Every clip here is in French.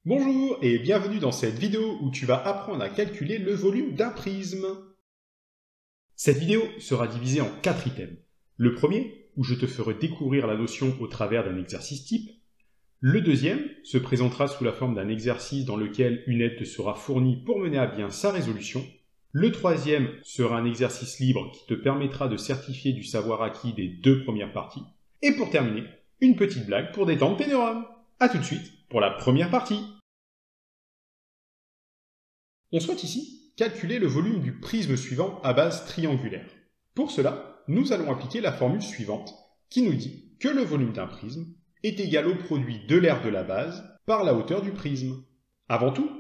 Bonjour et bienvenue dans cette vidéo où tu vas apprendre à calculer le volume d'un prisme. Cette vidéo sera divisée en 4 items. Le premier, où je te ferai découvrir la notion au travers d'un exercice type. Le deuxième se présentera sous la forme d'un exercice dans lequel une aide te sera fournie pour mener à bien sa résolution. Le troisième sera un exercice libre qui te permettra de certifier du savoir acquis des 2 premières parties. Et pour terminer, une petite blague pour détendre tes neurones. A tout de suite pour la première partie. On souhaite ici calculer le volume du prisme suivant à base triangulaire. Pour cela, nous allons appliquer la formule suivante qui nous dit que le volume d'un prisme est égal au produit de l'aire de la base par la hauteur du prisme. Avant tout,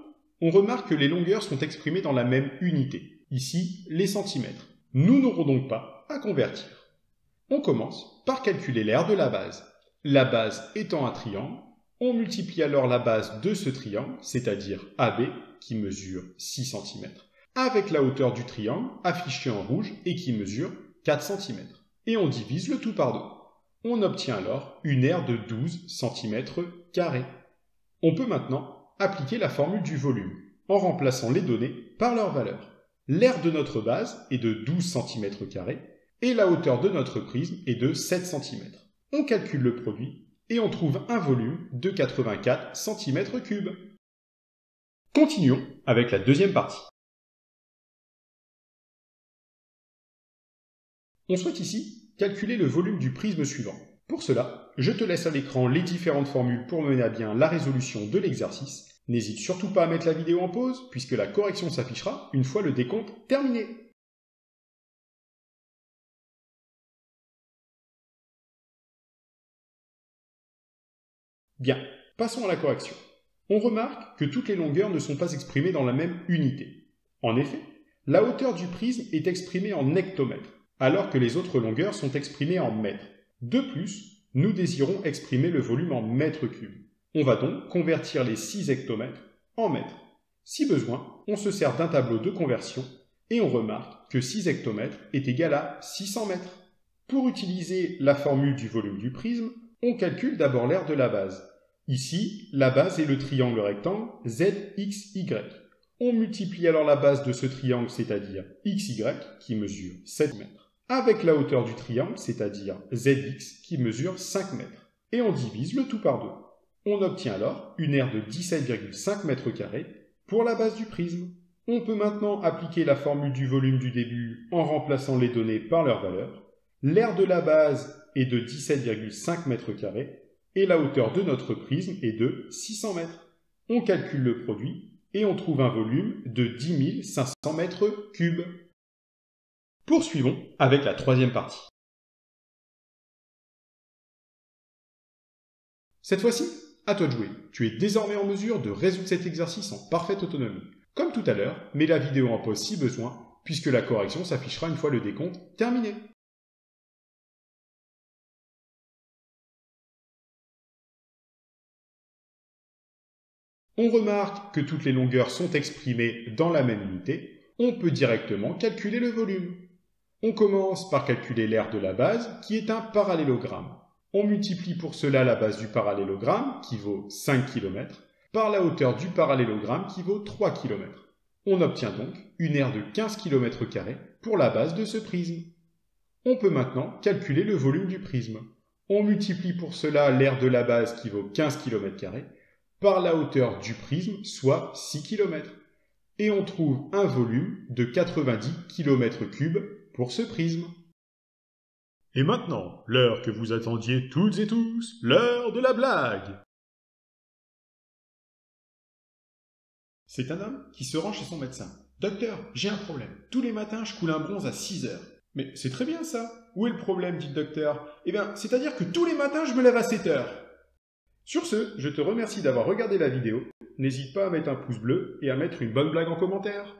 on remarque que les longueurs sont exprimées dans la même unité, ici les centimètres. Nous n'aurons donc pas à convertir. On commence par calculer l'aire de la base. La base étant un triangle, on multiplie alors la base de ce triangle, c'est-à-dire AB, qui mesure 6 cm, avec la hauteur du triangle, affichée en rouge, et qui mesure 4 cm. Et on divise le tout par 2. On obtient alors une aire de 12 cm². On peut maintenant appliquer la formule du volume, en remplaçant les données par leur valeur. L'aire de notre base est de 12 cm², et la hauteur de notre prisme est de 7 cm. On calcule le produit, et on trouve un volume de 84 cm3. Continuons avec la deuxième partie. On souhaite ici calculer le volume du prisme suivant. Pour cela, je te laisse à l'écran les différentes formules pour mener à bien la résolution de l'exercice. N'hésite surtout pas à mettre la vidéo en pause, puisque la correction s'affichera une fois le décompte terminé. Bien, passons à la correction. On remarque que toutes les longueurs ne sont pas exprimées dans la même unité. En effet, la hauteur du prisme est exprimée en hectomètres, alors que les autres longueurs sont exprimées en mètres. De plus, nous désirons exprimer le volume en mètres cubes. On va donc convertir les 6 hectomètres en mètres. Si besoin, on se sert d'un tableau de conversion et on remarque que 6 hectomètres est égal à 600 mètres. Pour utiliser la formule du volume du prisme, on calcule d'abord l'aire de la base. Ici, la base est le triangle rectangle ZXY. On multiplie alors la base de ce triangle, c'est-à-dire XY, qui mesure 7 mètres, avec la hauteur du triangle, c'est-à-dire ZX, qui mesure 5 mètres. Et on divise le tout par 2. On obtient alors une aire de 17,5 m² pour la base du prisme. On peut maintenant appliquer la formule du volume du début en remplaçant les données par leur valeur. L'aire de la base est de 17,5 m², et la hauteur de notre prisme est de 600 mètres. On calcule le produit et on trouve un volume de 10 500 m3. Poursuivons avec la troisième partie. Cette fois-ci, à toi de jouer. Tu es désormais en mesure de résoudre cet exercice en parfaite autonomie. Comme tout à l'heure, mets la vidéo en pause si besoin, puisque la correction s'affichera une fois le décompte terminé. On remarque que toutes les longueurs sont exprimées dans la même unité. On peut directement calculer le volume. On commence par calculer l'aire de la base, qui est un parallélogramme. On multiplie pour cela la base du parallélogramme, qui vaut 5 km, par la hauteur du parallélogramme, qui vaut 3 km. On obtient donc une aire de 15 km² pour la base de ce prisme. On peut maintenant calculer le volume du prisme. On multiplie pour cela l'aire de la base, qui vaut 15 km², par la hauteur du prisme, soit 6 km. Et on trouve un volume de 90 km3 pour ce prisme. Et maintenant, l'heure que vous attendiez toutes et tous, l'heure de la blague. C'est un homme qui se rend chez son médecin. « Docteur, j'ai un problème. Tous les matins, je coule un bronze à 6 heures. » « Mais c'est très bien ça. Où est le problème, dit le docteur. Eh bien, c'est-à-dire que tous les matins, je me lève à 7 heures. » Sur ce, je te remercie d'avoir regardé la vidéo. N'hésite pas à mettre un pouce bleu et à mettre une bonne blague en commentaire.